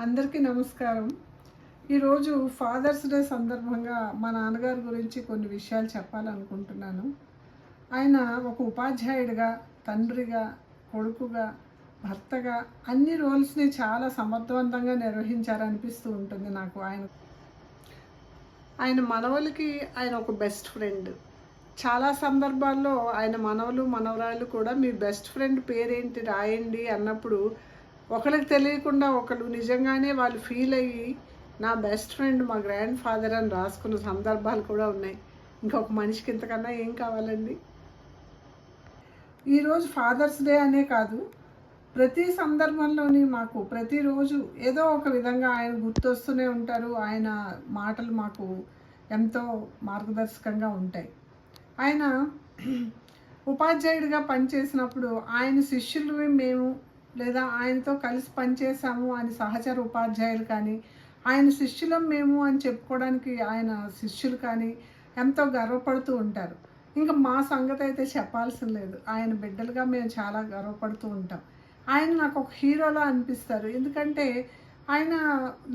అందరికీ నమస్కారం. ఈరోజు ఫాదర్స్ డే సందర్భంగా మా నాన్నగారి గురించి కొన్ని విషయాలు చెప్పాలనుకుంటున్నాను. ఆయన ఒక ఉపాధ్యాయుడిగా, తండ్రిగా, కొడుకుగా, భర్తగా అన్ని రోల్స్‌ని చాలా సమర్థవంతంగా నిర్వహించారనిపిస్తూ ఉంటుంది నాకు. ఆయన మనవలకి ఆయన ఒక బెస్ట్ ఫ్రెండ్. చాలా సందర్భాల్లో ఆయన మనవలు, మనవరాళ్ళు కూడా మీ బెస్ట్ ఫ్రెండ్ పేరేంటి రాయండి అన్నప్పుడు ఒకళ్ళకి తెలియకుండా ఒకళ్ళు నిజంగానే వాళ్ళు ఫీల్ అయ్యి నా బెస్ట్ ఫ్రెండ్ మా గ్రాండ్ ఫాదర్ అని రాసుకున్న సందర్భాలు కూడా ఉన్నాయి. ఇంకొక మనిషికి ఇంతకన్నా ఏం కావాలండి. ఈరోజు ఫాదర్స్ డే అనే కాదు, ప్రతి సందర్భంలోని మాకు ప్రతిరోజు ఏదో ఒక విధంగా ఆయన గుర్తొస్తూనే ఉంటారు. ఆయన మాటలు మాకు ఎంతో మార్గదర్శకంగా ఉంటాయి. ఆయన ఉపాధ్యాయుడిగా పనిచేసినప్పుడు ఆయన శిష్యులు మేము లేదా ఆయనతో కలిసి పనిచేసాము అని సహచర ఉపాధ్యాయులు కానీ, ఆయన శిష్యులం మేము అని చెప్పుకోవడానికి ఆయన శిష్యులు కానీ ఎంతో గర్వపడుతూ ఉంటారు. ఇంకా మా సంగతి అయితే చెప్పాల్సిన లేదు. ఆయన బిడ్డలుగా మేము చాలా గర్వపడుతూ ఉంటాం. ఆయన నాకు ఒక హీరోలా అనిపిస్తారు. ఎందుకంటే ఆయన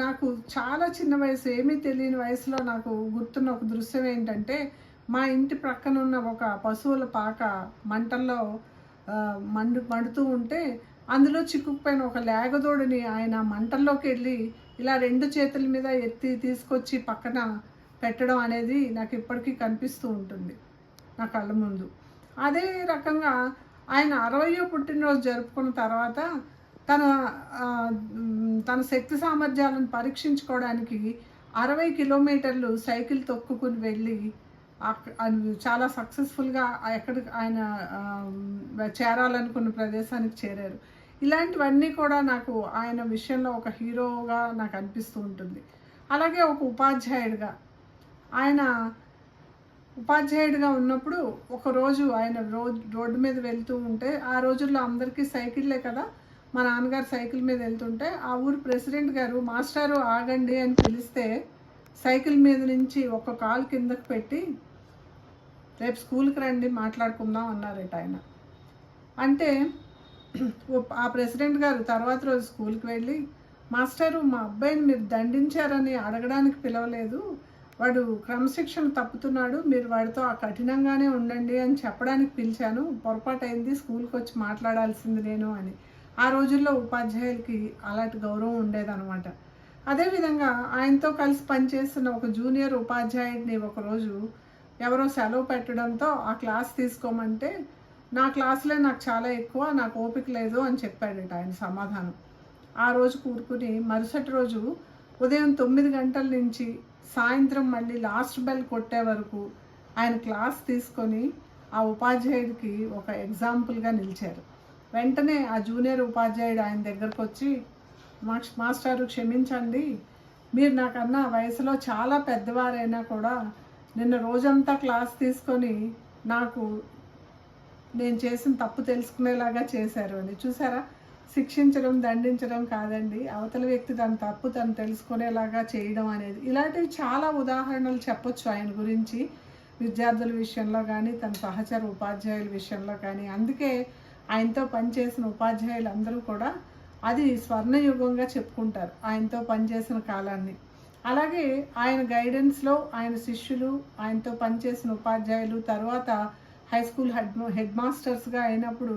నాకు చాలా చిన్న వయసు, ఏమీ తెలియని వయసులో నాకు గుర్తున్న ఒక దృశ్యం ఏంటంటే, మా ఇంటి ప్రక్కన ఉన్న ఒక పశువుల పాక మంటల్లో మండుతూ ఉంటే అందులో చిక్కుకుపోయిన ఒక లేగదోడిని ఆయన మంటల్లోకి వెళ్ళి ఇలా 2 చేతుల మీద ఎత్తి తీసుకొచ్చి పక్కన పెట్టడం అనేది నాకు ఇప్పటికీ కనిపిస్తూ ఉంటుంది నా కళ్ళ ముందు. అదే రకంగా ఆయన 60వ పుట్టినరోజు జరుపుకున్న తర్వాత తన తన శక్తి సామర్థ్యాలను పరీక్షించుకోవడానికి 60 కిలోమీటర్లు సైకిల్ తొక్కుకుని వెళ్ళి చాలా సక్సెస్ఫుల్గా ఎక్కడికి ఆయన చేరాలనుకున్న ప్రదేశానికి చేరారు. ఇలాంటివన్నీ కూడా నాకు ఆయన విషయంలో ఒక హీరోగా నాకు అనిపిస్తూ ఉంటుంది. అలాగే ఒక ఉపాధ్యాయుడిగా ఆయన ఉపాధ్యాయుడిగా ఉన్నప్పుడు ఒకరోజు ఆయన రోడ్డు మీద వెళ్తూ ఉంటే, ఆ రోజుల్లో అందరికీ సైకిళ్ళే కదా, మా నాన్నగారు సైకిల్ మీద వెళ్తుంటే ఆ ఊరు ప్రెసిడెంట్ గారు మాస్టారు ఆగండి అని పిలిస్తే సైకిల్ మీద నుంచి ఒక కాలు కిందకు పెట్టి రేపు స్కూల్కి రండి మాట్లాడుకుందాం అన్నారట ఆయన. అంటే ఆ ప్రెసిడెంట్ గారు తర్వాత రోజు స్కూల్కి వెళ్ళి, మాస్టరు మా అబ్బాయిని మీరు దండించారని అడగడానికి పిలవలేదు, వాడు క్రమశిక్షణ తప్పుతున్నాడు, మీరు వాడితో కఠినంగానే ఉండండి అని చెప్పడానికి పిలిచాను, పొరపాటు అయింది, స్కూల్కి వచ్చి మాట్లాడాల్సింది నేను అని. ఆ రోజుల్లో ఉపాధ్యాయులకి అలాంటి గౌరవం ఉండేదన్నమాట. అదేవిధంగా ఆయనతో కలిసి పనిచేస్తున్న ఒక జూనియర్ ఉపాధ్యాయుడిని ఒకరోజు ఎవరో సెలవు పెట్టడంతో ఆ క్లాస్ తీసుకోమంటే, నా క్లాసులే నాకు చాలా ఎక్కువ, నాకు ఓపిక లేదు అని చెప్పాడట ఆయన సమాధానం. ఆ రోజు కూరుకుని మరుసటి రోజు ఉదయం 9 గంటల నుంచి సాయంత్రం మళ్ళీ లాస్ట్ బెల్ కొట్టే వరకు ఆయన క్లాస్ తీసుకొని ఆ ఉపాధ్యాయుడికి ఒక ఎగ్జాంపుల్గా నిలిచారు. వెంటనే ఆ జూనియర్ ఉపాధ్యాయుడు ఆయన దగ్గరకు వచ్చి, మాస్టారు క్షమించండి, మీరు నాకన్నా వయసులో చాలా పెద్దవారైనా కూడా నిన్న రోజంతా క్లాస్ తీసుకొని నాకు నేను చేసిన తప్పు తెలుసుకునేలాగా చేశారు అని. చూసారా, శిక్షించడం దండించడం కాదండి, అవతల వ్యక్తి తన తప్పు తను తెలుసుకునేలాగా చేయడం అనేది. ఇలాంటివి చాలా ఉదాహరణలు చెప్పొచ్చు ఆయన గురించి, విద్యార్థుల విషయంలో కానీ తన సహచర ఉపాధ్యాయుల విషయంలో కానీ. అందుకే ఆయనతో పనిచేసిన ఉపాధ్యాయులు అందరూ కూడా అది స్వర్ణయుగంగా చెప్పుకుంటారు ఆయనతో పనిచేసిన కాలాన్ని. అలాగే ఆయన గైడెన్స్లో ఆయన శిష్యులు, ఆయనతో పనిచేసిన ఉపాధ్యాయులు, తర్వాత హై స్కూల్ హెడ్ మాస్టర్స్గా అయినప్పుడు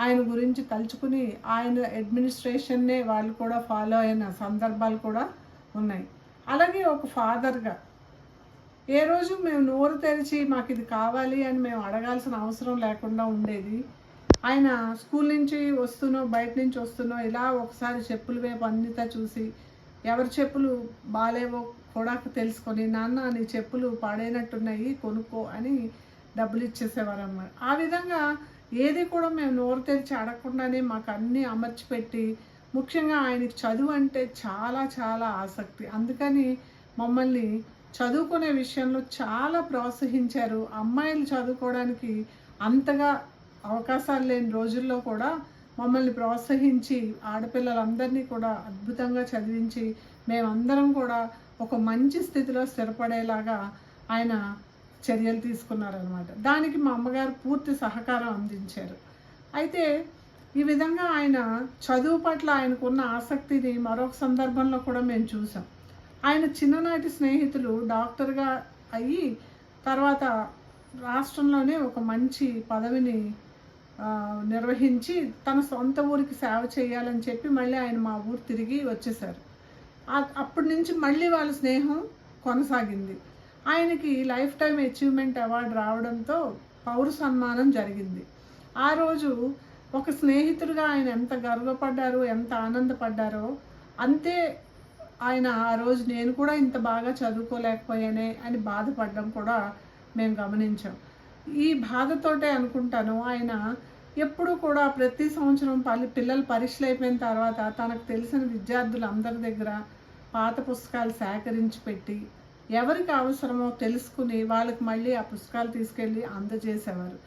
ఆయన గురించి తలుచుకుని ఆయన అడ్మినిస్ట్రేషన్నే వాళ్ళు కూడా ఫాలో అయిన సందర్భాలు కూడా ఉన్నాయి. అలాగే ఒక ఫాదర్గా ఏ రోజు మేము నోరు తెరిచి మాకు ఇది కావాలి అని మేము అడగాల్సిన అవసరం లేకుండా ఉండేది. ఆయన స్కూల్ నుంచి వస్తున్నో బయట నుంచి వస్తున్నో ఇలా ఒకసారి చెప్పుల వైపు అందితా చూసి ఎవరి చెప్పులు బాగాలేవో కూడా తెలుసుకొని, నాన్న నీ చెప్పులు పాడైనట్టున్నాయి కొనుక్కో అని డబ్బులు ఇచ్చేసేవారు అన్నమాట. ఆ విధంగా ఏది కూడా మేము నోరు తెరిచి అడగకుండానే మాకు అన్నీ అమర్చిపెట్టి, ముఖ్యంగా ఆయనకి చదువు అంటే చాలా చాలా ఆసక్తి. అందుకని మమ్మల్ని చదువుకునే విషయంలో చాలా ప్రోత్సహించారు. అమ్మాయిలు చదువుకోవడానికి అంతగా అవకాశాలు లేని రోజుల్లో కూడా మమ్మల్ని ప్రోత్సహించి ఆడపిల్లలందరినీ కూడా అద్భుతంగా చదివించి మేమందరం కూడా ఒక మంచి స్థితిలో స్థిరపడేలాగా ఆయన చర్యలు తీసుకున్నారనమాట. దానికి మా అమ్మగారు పూర్తి సహకారం అందించారు. అయితే ఈ విధంగా ఆయన చదువు పట్ల ఆయనకున్న ఆసక్తిని మరొక సందర్భంలో కూడా మేము చూసాం. ఆయన చిన్ననాటి స్నేహితులు డాక్టర్గా అయ్యి తర్వాత రాష్ట్రంలోనే ఒక మంచి పదవిని నిర్వహించి తన సొంత ఊరికి సేవ చేయాలని చెప్పి మళ్ళీ ఆయన మా ఊరు తిరిగి వచ్చేసారు. అప్పటి నుంచి మళ్ళీ వాళ్ళ స్నేహం కొనసాగింది. ఆయనకి లైఫ్ టైం అచీవ్మెంట్ అవార్డు రావడంతో పౌర సన్మానం జరిగింది. ఆ రోజు ఒక స్నేహితుడిగా ఆయన ఎంత గర్వపడ్డారో, ఎంత ఆనందపడ్డారో, అంతే ఆయన ఆ రోజు నేను కూడా ఇంత బాగా చదువుకోలేకపోయానే అని బాధపడడం కూడా మేము గమనించాం. ఈ బాధతోటే అనుకుంటాను ఆయన ఎప్పుడు కూడా ప్రతి సంవత్సరం పిల్లలు పరీక్షలు అయిపోయిన తర్వాత తనకు తెలిసిన విద్యార్థులందరి దగ్గర పాత పుస్తకాలు సేకరించి పెట్టి ఎవరికి అవసరమో తెలుసుకుని వాళ్ళకి మళ్ళీ ఆ పుస్తకాలు తీసుకెళ్ళి అందజేసేవారు.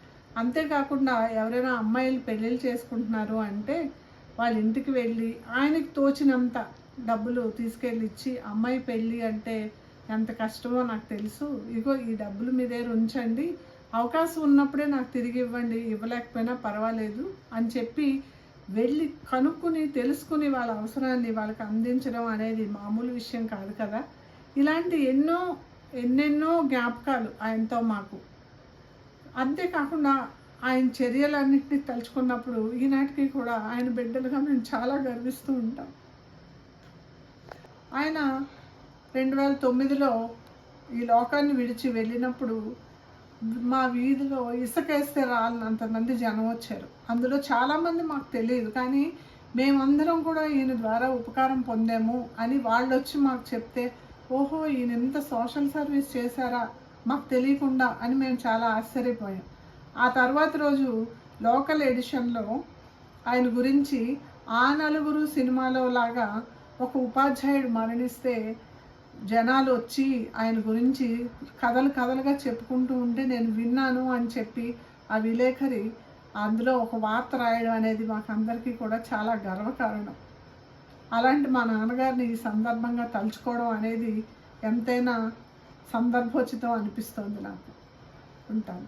అంతేకాకుండా ఎవరైనా అమ్మాయిలు పెళ్ళిళ్ళు చేసుకుంటున్నారు అంటే వాళ్ళ ఇంటికి వెళ్ళి ఆయనకి తోచినంత డబ్బులు తీసుకెళ్ళి ఇచ్చి, అమ్మాయి పెళ్ళి అంటే ఎంత కష్టమో నాకు తెలుసు, ఇగో ఈ డబ్బులు మీ దగ్గర ఉంచండి, అవకాశం ఉన్నప్పుడే నాకు తిరిగి ఇవ్వండి, ఇవ్వలేకపోయినా పర్వాలేదు అని చెప్పి వెళ్ళి కనుక్కుని తెలుసుకుని వాళ్ళ అవసరాన్ని వాళ్ళకి అందించడం అనేది మామూలు విషయం కాదు కదా. ఇలాంటి ఎన్నెన్నో జ్ఞాపకాలు ఆయనతో మాకు. అంతేకాకుండా ఆయన చర్యలన్నింటినీ తలుచుకున్నప్పుడు ఈనాటికి కూడా ఆయన బిడ్డలుగా మేము చాలా గర్విస్తూ ఉంటాం. ఆయన 2009లో ఈ లోకాన్ని విడిచి వెళ్ళినప్పుడు మా వీధిలో ఇసుకేస్తే రాలినంతమంది జనం వచ్చారు. అందులో చాలామంది మాకు తెలియదు, కానీ మేమందరం కూడా ఈయన ద్వారా ఉపకారం పొందాము అని వాళ్ళు వచ్చి మాకు చెప్తే, ఓహో ఈయన ఇంత సోషల్ సర్వీస్ చేశారా మాకు తెలియకుండా అని మేము చాలా ఆశ్చర్యపోయాం. ఆ తర్వాత రోజు లోకల్ ఎడిషన్లో ఆయన గురించి ఆ నలుగురు సినిమాలో లాగా ఒక ఉపాధ్యాయుడు మరణిస్తే జనాలు వచ్చి ఆయన గురించి కథలుగా చెప్పుకుంటూ ఉంటే నేను విన్నాను అని చెప్పి ఆ విలేకరి అందులో ఒక వార్త రాయడం అనేది మాకు అందరికీ కూడా చాలా గర్వకారణం. అలాంటి మా నాన్నగారిని ఈ సందర్భంగా తలుచుకోవడం అనేది ఎంతైనా సందర్భోచితం అనిపిస్తోంది నాకు. ఉంటాను.